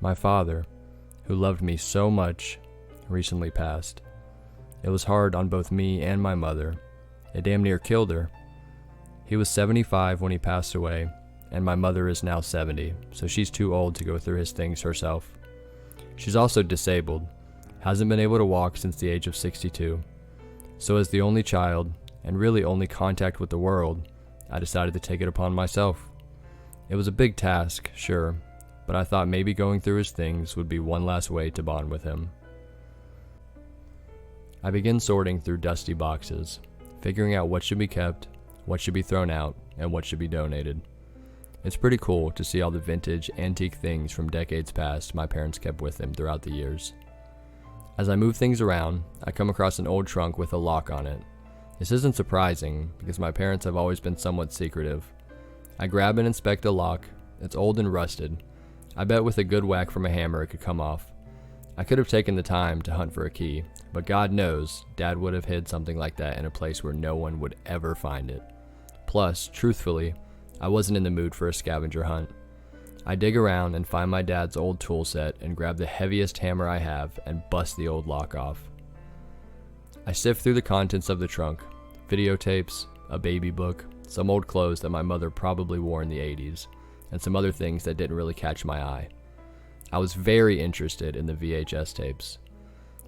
My father, who loved me so much, recently passed. It was hard on both me and my mother. It damn near killed her. He was 75 when he passed away, and my mother is now 70, so she's too old to go through his things herself. She's also disabled, hasn't been able to walk since the age of 62. So as the only child, and really only contact with the world, I decided to take it upon myself. It was a big task, sure, but I thought maybe going through his things would be one last way to bond with him. I began sorting through dusty boxes, figuring out what should be kept, what should be thrown out, and what should be donated. It's pretty cool to see all the vintage, antique things from decades past my parents kept with them throughout the years. As I move things around, I come across an old trunk with a lock on it. This isn't surprising, because my parents have always been somewhat secretive. I grab and inspect the lock. It's old and rusted. I bet with a good whack from a hammer it could come off. I could have taken the time to hunt for a key, but God knows Dad would have hid something like that in a place where no one would ever find it. Plus, truthfully, I wasn't in the mood for a scavenger hunt. I dig around and find my dad's old tool set and grab the heaviest hammer I have and bust the old lock off. I sift through the contents of the trunk, videotapes, a baby book, some old clothes that my mother probably wore in the 80s, and some other things that didn't really catch my eye. I was very interested in the VHS tapes.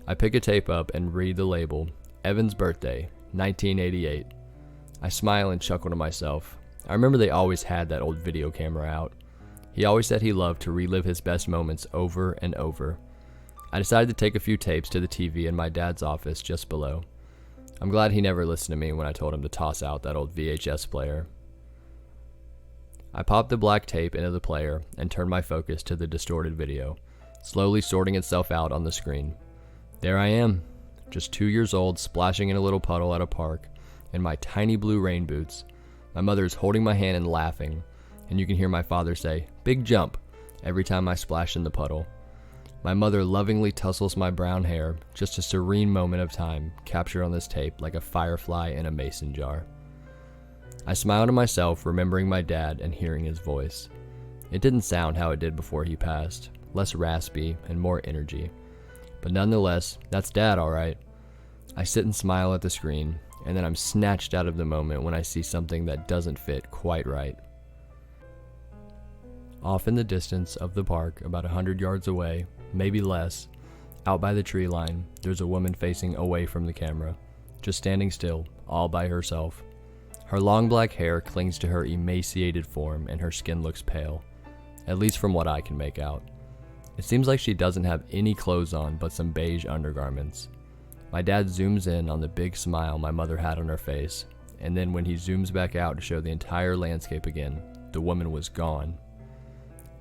I pick a tape up and read the label, Evan's Birthday, 1988. I smile and chuckle to myself. I remember they always had that old video camera out. He always said he loved to relive his best moments over and over. I decided to take a few tapes to the TV in my dad's office just below. I'm glad he never listened to me when I told him to toss out that old VHS player. I popped the black tape into the player and turned my focus to the distorted video, slowly sorting itself out on the screen. There I am, just 2 years old, splashing in a little puddle at a park, in my tiny blue rain boots. My mother is holding my hand and laughing, and you can hear my father say, "Big jump," every time I splash in the puddle. My mother lovingly tussles my brown hair, just a serene moment of time captured on this tape like a firefly in a mason jar. I smile to myself, remembering my dad and hearing his voice. It didn't sound how it did before he passed, less raspy and more energy. But nonetheless, that's Dad, all right. I sit and smile at the screen, and then I'm snatched out of the moment when I see something that doesn't fit quite right. Off in the distance of the park, about 100 yards away, maybe less, out by the tree line, there's a woman facing away from the camera, just standing still, all by herself. Her long black hair clings to her emaciated form and her skin looks pale, at least from what I can make out. It seems like she doesn't have any clothes on but some beige undergarments. My dad zooms in on the big smile my mother had on her face, and then when he zooms back out to show the entire landscape again, the woman was gone.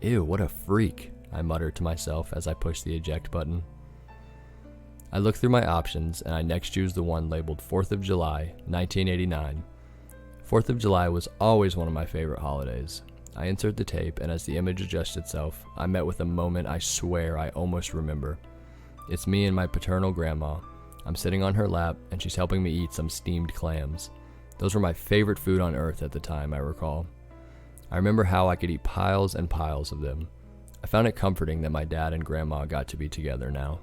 "Ew, what a freak," I muttered to myself as I pushed the eject button. I look through my options and I next choose the one labeled 4th of July, 1989. 4th of July was always one of my favorite holidays. I insert the tape, and as the image adjusts itself, I'm met with a moment I swear I almost remember. It's me and my paternal grandma. I'm sitting on her lap, and she's helping me eat some steamed clams. Those were my favorite food on earth at the time, I recall. I remember how I could eat piles and piles of them. I found it comforting that my dad and grandma got to be together now.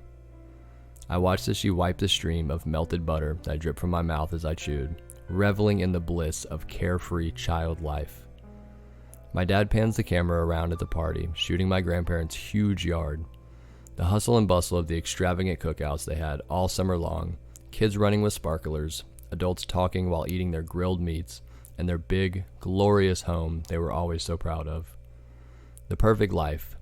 I watched as she wiped the stream of melted butter that dripped from my mouth as I chewed, reveling in the bliss of carefree child life. My dad pans the camera around at the party, shooting my grandparents' huge yard. The hustle and bustle of the extravagant cookouts they had all summer long, kids running with sparklers, adults talking while eating their grilled meats, and their big, glorious home they were always so proud of. The perfect life.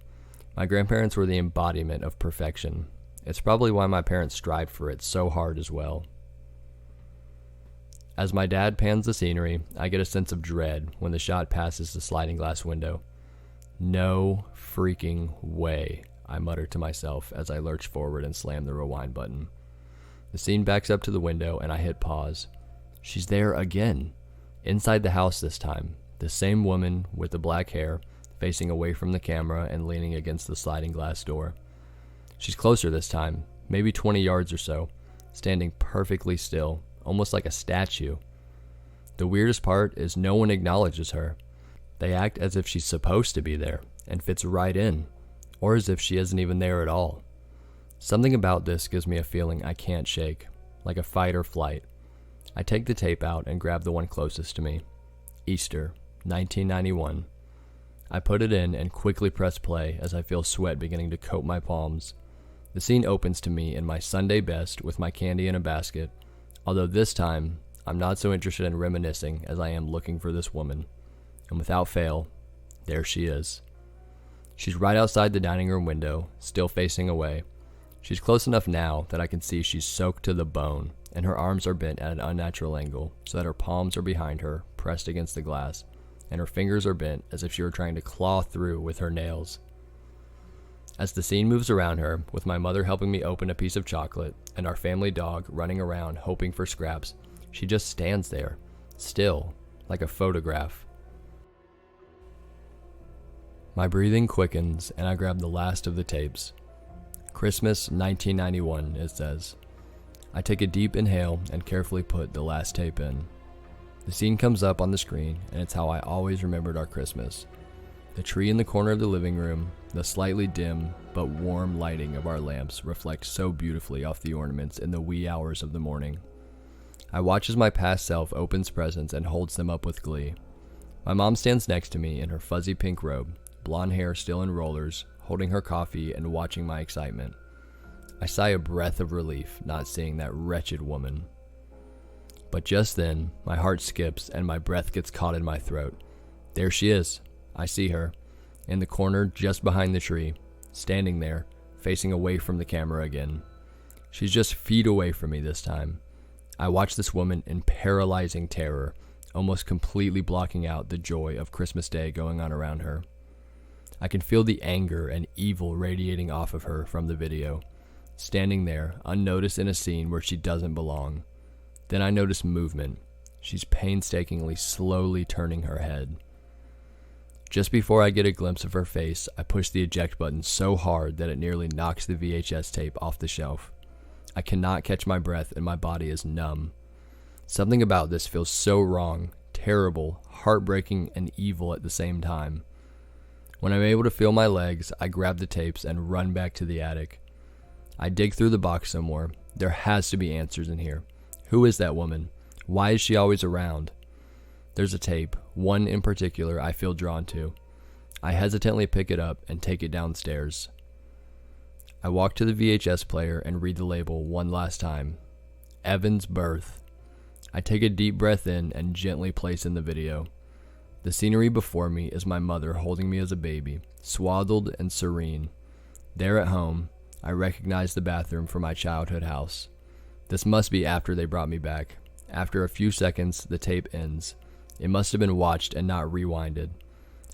My grandparents were the embodiment of perfection. It's probably why my parents strived for it so hard as well. As my dad pans the scenery, I get a sense of dread when the shot passes the sliding glass window. "No freaking way," I mutter to myself as I lurch forward and slam the rewind button. The scene backs up to the window and I hit pause. She's there again. Inside the house this time, the same woman with the black hair, facing away from the camera and leaning against the sliding glass door. She's closer this time, maybe 20 yards or so, standing perfectly still, almost like a statue. The weirdest part is no one acknowledges her. They act as if she's supposed to be there and fits right in. or as if she isn't even there at all. Something about this gives me a feeling I can't shake, like a fight or flight. I take the tape out and grab the one closest to me. Easter, 1991. I put it in and quickly press play as I feel sweat beginning to coat my palms. The scene opens to me in my Sunday best with my candy in a basket, although this time, I'm not so interested in reminiscing as I am looking for this woman. And without fail, there she is. She's right outside the dining room window, still facing away. She's close enough now that I can see she's soaked to the bone, and her arms are bent at an unnatural angle so that her palms are behind her, pressed against the glass, and her fingers are bent as if she were trying to claw through with her nails. As the scene moves around her, with my mother helping me open a piece of chocolate, and our family dog running around hoping for scraps, she just stands there, still, like a photograph. My breathing quickens, and I grab the last of the tapes. Christmas 1991, it says. I take a deep inhale and carefully put the last tape in. The scene comes up on the screen, and it's how I always remembered our Christmas. The tree in the corner of the living room, the slightly dim but warm lighting of our lamps reflect so beautifully off the ornaments in the wee hours of the morning. I watch as my past self opens presents and holds them up with glee. My mom stands next to me in her fuzzy pink robe, blonde hair still in rollers, holding her coffee and watching my excitement. I sigh a breath of relief not seeing that wretched woman. But just then, my heart skips and my breath gets caught in my throat. There she is. I see her, in the corner just behind the tree, standing there, facing away from the camera again. She's just feet away from me this time. I watch this woman in paralyzing terror, almost completely blocking out the joy of Christmas Day going on around her. I can feel the anger and evil radiating off of her from the video, standing there, unnoticed in a scene where she doesn't belong. Then I notice movement. She's painstakingly, slowly turning her head. Just before I get a glimpse of her face, I push the eject button so hard that it nearly knocks the VHS tape off the shelf. I cannot catch my breath and my body is numb. Something about this feels so wrong, terrible, heartbreaking, and evil at the same time. When I'm able to feel my legs, I grab the tapes and run back to the attic. I dig through the box some more. There has to be answers in here. Who is that woman? Why is she always around? There's a tape, one in particular I feel drawn to. I hesitantly pick it up and take it downstairs. I walk to the VHS player and read the label one last time. Evan's birth. I take a deep breath in and gently place in the video. The scenery before me is my mother holding me as a baby, swaddled and serene. There at home, I recognize the bathroom from my childhood house. This must be after they brought me back. After a few seconds, the tape ends. It must have been watched and not rewinded.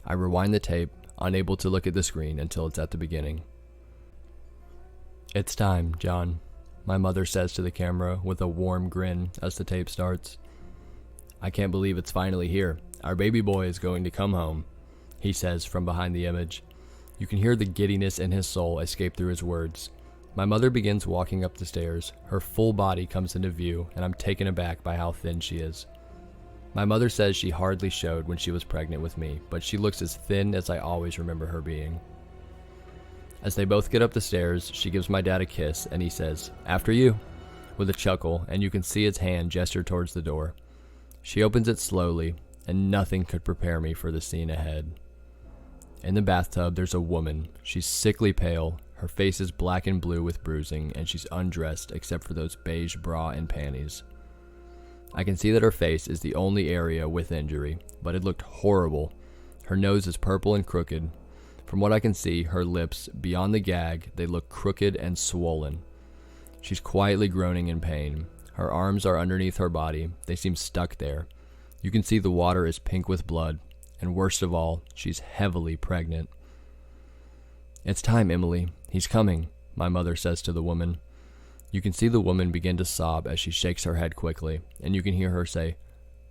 I rewind the tape, unable to look at the screen until it's at the beginning. It's time, John, my mother says to the camera with a warm grin as the tape starts. I can't believe it's finally here. Our baby boy is going to come home, he says from behind the image. You can hear the giddiness in his soul escape through his words. My mother begins walking up the stairs. Her full body comes into view, and I'm taken aback by how thin she is. My mother says she hardly showed when she was pregnant with me, but she looks as thin as I always remember her being. As they both get up the stairs, she gives my dad a kiss, and he says, "After you," with a chuckle, and you can see his hand gesture towards the door. She opens it slowly, and nothing could prepare me for the scene ahead. In the bathtub, there's a woman. She's sickly pale. Her face is black and blue with bruising, and she's undressed except for those beige bra and panties. I can see that her face is the only area with injury, but it looked horrible. Her nose is purple and crooked. From what I can see, her lips, beyond the gag, they look crooked and swollen. She's quietly groaning in pain. Her arms are underneath her body. They seem stuck there. You can see the water is pink with blood, and worst of all, she's heavily pregnant. "It's time, Emily. He's coming," my mother says to the woman. You can see the woman begin to sob as she shakes her head quickly, and you can hear her say,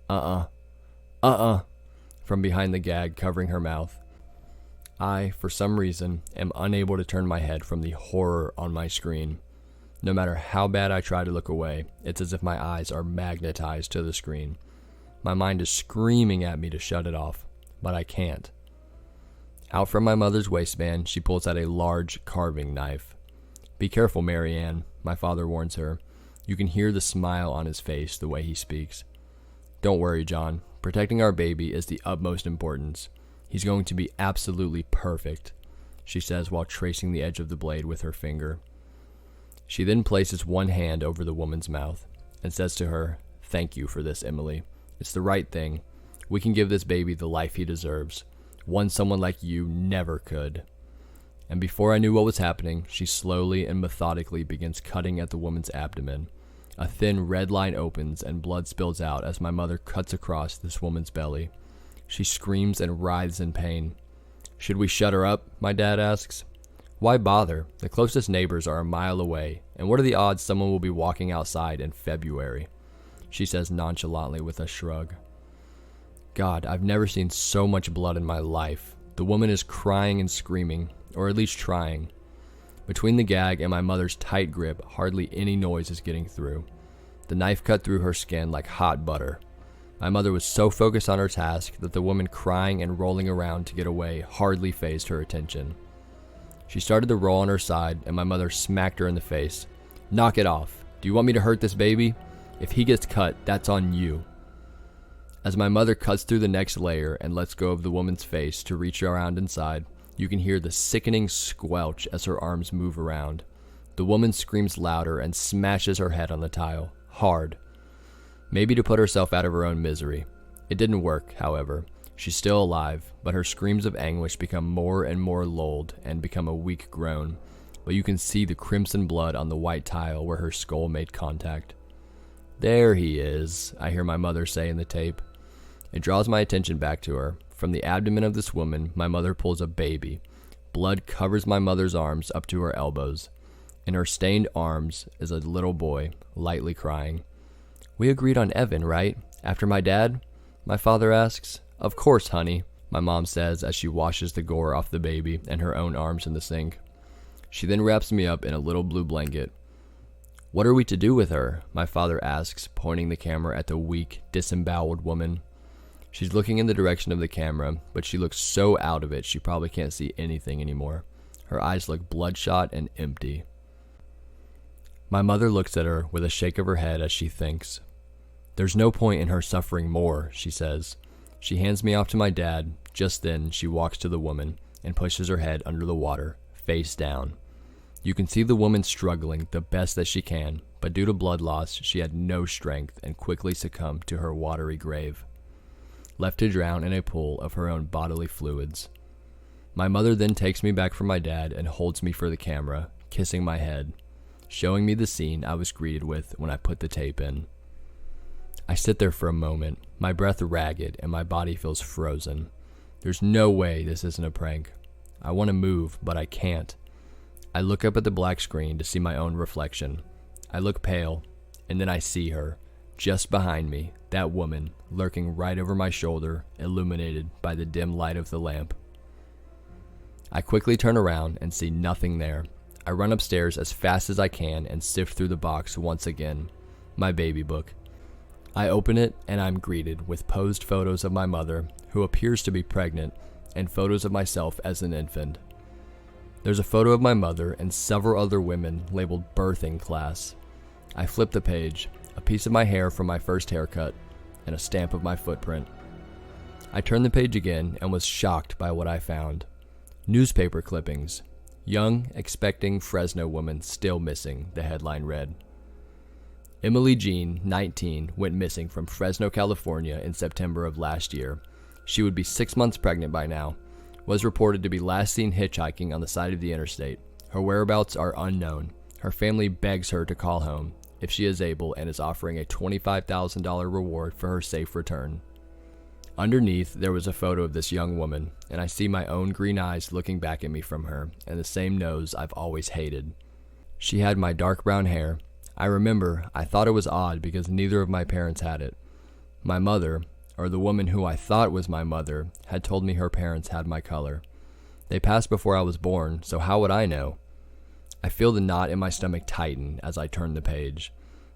from behind the gag covering her mouth. I, for some reason, am unable to turn my head from the horror on my screen. No matter how bad I try to look away, it's as if my eyes are magnetized to the screen. My mind is screaming at me to shut it off, but I can't. Out from my mother's waistband, she pulls out a large carving knife. "Be careful, Mary Ann," my father warns her. You can hear the smile on his face the way he speaks. "Don't worry, John. Protecting our baby is the utmost importance. He's going to be absolutely perfect," she says while tracing the edge of the blade with her finger. She then places one hand over the woman's mouth and says to her, "Thank you for this, Emily. It's the right thing. We can give this baby the life he deserves. One someone like you never could." And before I knew what was happening, she slowly and methodically begins cutting at the woman's abdomen. A thin red line opens and blood spills out as my mother cuts across this woman's belly. She screams and writhes in pain. "Should we shut her up?" my dad asks. "Why bother? The closest neighbors are a mile away, and what are the odds someone will be walking outside in February?" she says nonchalantly with a shrug. God, I've never seen so much blood in my life. The woman is crying and screaming, or at least trying. Between the gag and my mother's tight grip, hardly any noise is getting through. The knife cut through her skin like hot butter. My mother was so focused on her task that the woman crying and rolling around to get away hardly phased her attention. She started to roll on her side, and my mother smacked her in the face. "Knock it off. Do you want me to hurt this baby? If he gets cut, that's on you." As my mother cuts through the next layer and lets go of the woman's face to reach around inside, you can hear the sickening squelch as her arms move around. The woman screams louder and smashes her head on the tile, hard. Maybe to put herself out of her own misery. It didn't work, however. She's still alive, but her screams of anguish become more and more lulled and become a weak groan. But you can see the crimson blood on the white tile where her skull made contact. "There he is," I hear my mother say in the tape. It draws my attention back to her. From the abdomen of this woman, my mother pulls a baby. Blood covers my mother's arms up to her elbows. In her stained arms is a little boy, lightly crying. "We agreed on Evan, right? After my dad?" my father asks. "Of course, honey," my mom says as she washes the gore off the baby and her own arms in the sink. She then wraps me up in a little blue blanket. "What are we to do with her?" my father asks, pointing the camera at the weak, disemboweled woman. She's looking in the direction of the camera, but she looks so out of it she probably can't see anything anymore. Her eyes look bloodshot and empty. My mother looks at her with a shake of her head as she thinks. "There's no point in her suffering more," she says. She hands me off to my dad. Just then, she walks to the woman and pushes her head under the water, face down. You can see the woman struggling the best that she can, but due to blood loss, she had no strength and quickly succumbed to her watery grave, left to drown in a pool of her own bodily fluids. My mother then takes me back from my dad and holds me for the camera, kissing my head, showing me the scene I was greeted with when I put the tape in. I sit there for a moment, my breath ragged and my body feels frozen. There's no way this isn't a prank. I want to move, but I can't. I look up at the black screen to see my own reflection. I look pale, and then I see her, just behind me, that woman, lurking right over my shoulder, illuminated by the dim light of the lamp. I quickly turn around and see nothing there. I run upstairs as fast as I can and sift through the box once again. My baby book. I open it and I'm greeted with posed photos of my mother, who appears to be pregnant, and photos of myself as an infant. There's a photo of my mother and several other women labeled birthing class. I flip the page, a piece of my hair from my first haircut, and a stamp of my footprint. I turned the page again and was shocked by what I found. Newspaper clippings. "Young, expecting Fresno woman still missing," the headline read. Emily Jean, 19, went missing from Fresno, California in September of last year. She would be 6 months pregnant by now. Was reported to be last seen hitchhiking on the side of the interstate. Her whereabouts are unknown. Her family begs her to call home if she is able and is offering a $25,000 reward for her safe return. Underneath, there was a photo of this young woman, and I see my own green eyes looking back at me from her, and the same nose I've always hated. She had my dark brown hair. I remember I thought it was odd because neither of my parents had it. My mother, or the woman who I thought was my mother, had told me her parents had my color. They passed before I was born, so how would I know? I feel the knot in my stomach tighten as I turn the page.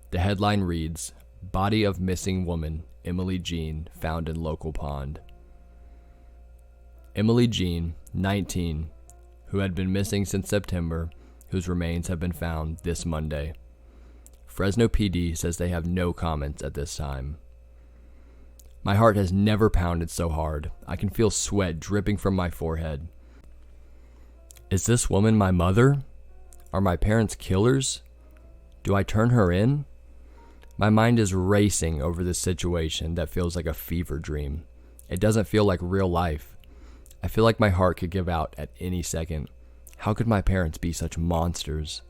The headline reads, "Body of missing woman, Emily Jean, found in local pond." Emily Jean, 19, who had been missing since September, whose remains have been found this Monday. Fresno PD says they have no comments at this time. My heart has never pounded so hard. I can feel sweat dripping from my forehead. Is this woman my mother? Are my parents killers? Do I turn her in? My mind is racing over this situation that feels like a fever dream. It doesn't feel like real life. I feel like my heart could give out at any second. How could my parents be such monsters?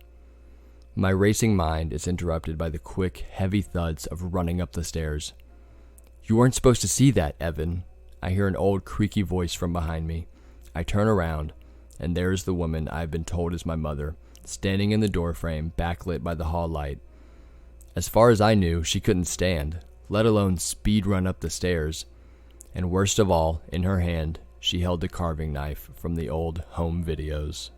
My racing mind is interrupted by the quick, heavy thuds of running up the stairs. You weren't supposed to see that, Evan. I hear an old, creaky voice from behind me. I turn around, and there is the woman I have been told is my mother, standing in the doorframe, backlit by the hall light. As far as I knew, she couldn't stand, let alone speed run up the stairs. And worst of all, in her hand, she held the carving knife from the old home videos.